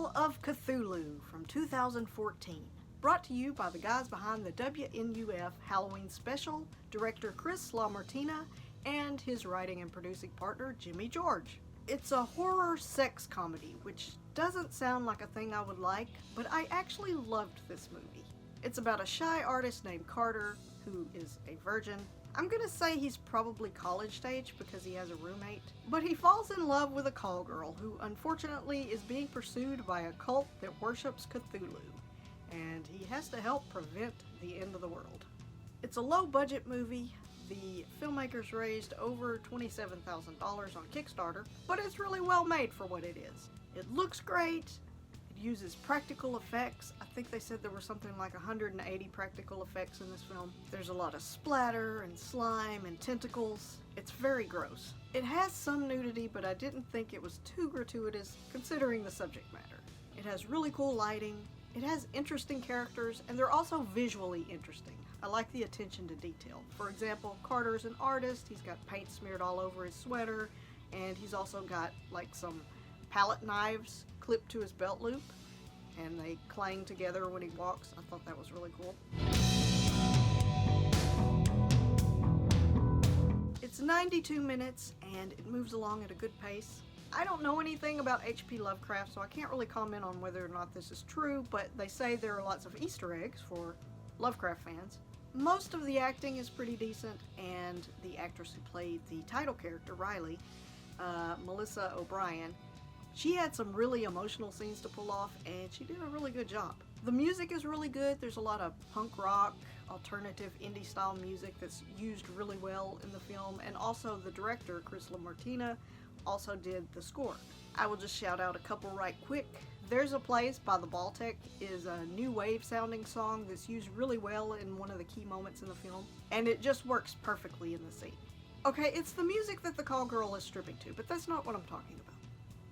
Girl of Cthulhu from 2014. Brought to you by the guys behind the WNUF Halloween Special, director Chris LaMartina, and his writing and producing partner Jimmy George. It's a horror sex comedy, which doesn't sound like a thing I would like, but I actually loved this movie. It's about a shy artist named Carter, who is a virgin. I'm gonna say he's probably college stage because he has a roommate, but he falls in love with a call girl who unfortunately is being pursued by a cult that worships Cthulhu, and he has to help prevent the end of the world. It's a low budget movie. The filmmakers raised over $27,000 on Kickstarter, but it's really well made for what it is. It looks great. It uses practical effects. I think they said there were something like 180 practical effects in this film. There's a lot of splatter and slime and tentacles. It's very gross. It has some nudity, but I didn't think it was too gratuitous considering the subject matter. It has really cool lighting. It has interesting characters, and they're also visually interesting. I like the attention to detail. For example, Carter's an artist. He's got paint smeared all over his sweater, and he's also got like some palette knives clipped to his belt loop, and they clang together when he walks. I thought that was really cool. It's 92 minutes, and it moves along at a good pace. I don't know anything about H.P. Lovecraft, so I can't really comment on whether or not this is true, but they say there are lots of Easter eggs for Lovecraft fans. Most of the acting is pretty decent, and the actress who played the title character, Riley, Melissa O'Brien, she had some really emotional scenes to pull off, and she did a really good job. The music is really good. There's a lot of punk rock, alternative indie style music that's used really well in the film, and also the director, Chris LaMartina, also did the score. I will just shout out a couple right quick. There's a Place by the Baltic is a new wave sounding song that's used really well in one of the key moments in the film, and it just works perfectly in the scene. Okay, it's the music that the call girl is stripping to, but that's not what I'm talking about.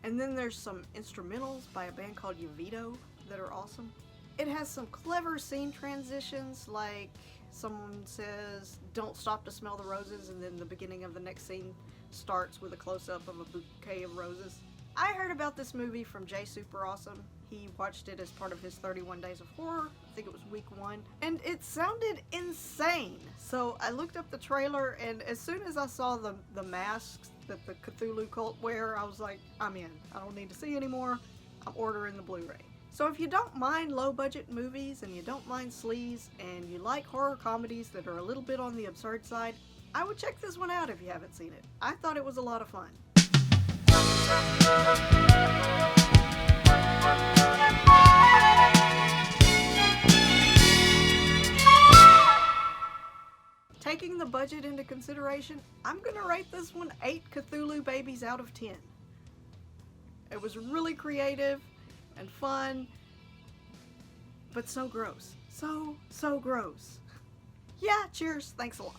And then there's some instrumentals by a band called Yevito that are awesome. It has some clever scene transitions, like someone says, "Don't stop to smell the roses," and then the beginning of the next scene starts with a close-up of a bouquet of roses. I heard about this movie from Jay Super Awesome. He watched it as part of his 31 Days of Horror. I think it was week 1. And it sounded insane. So I looked up the trailer, and as soon as I saw the masks that the Cthulhu cult wear, I was like, I'm in. I don't need to see anymore. I'm ordering the Blu-ray. So if you don't mind low-budget movies, and you don't mind sleaze, and you like horror comedies that are a little bit on the absurd side, I would check this one out if you haven't seen it. I thought it was a lot of fun. Taking the budget into consideration, I'm gonna rate this one 8 Cthulhu babies out of 10. It was really creative and fun, but so gross. So gross. Yeah, cheers. Thanks a lot.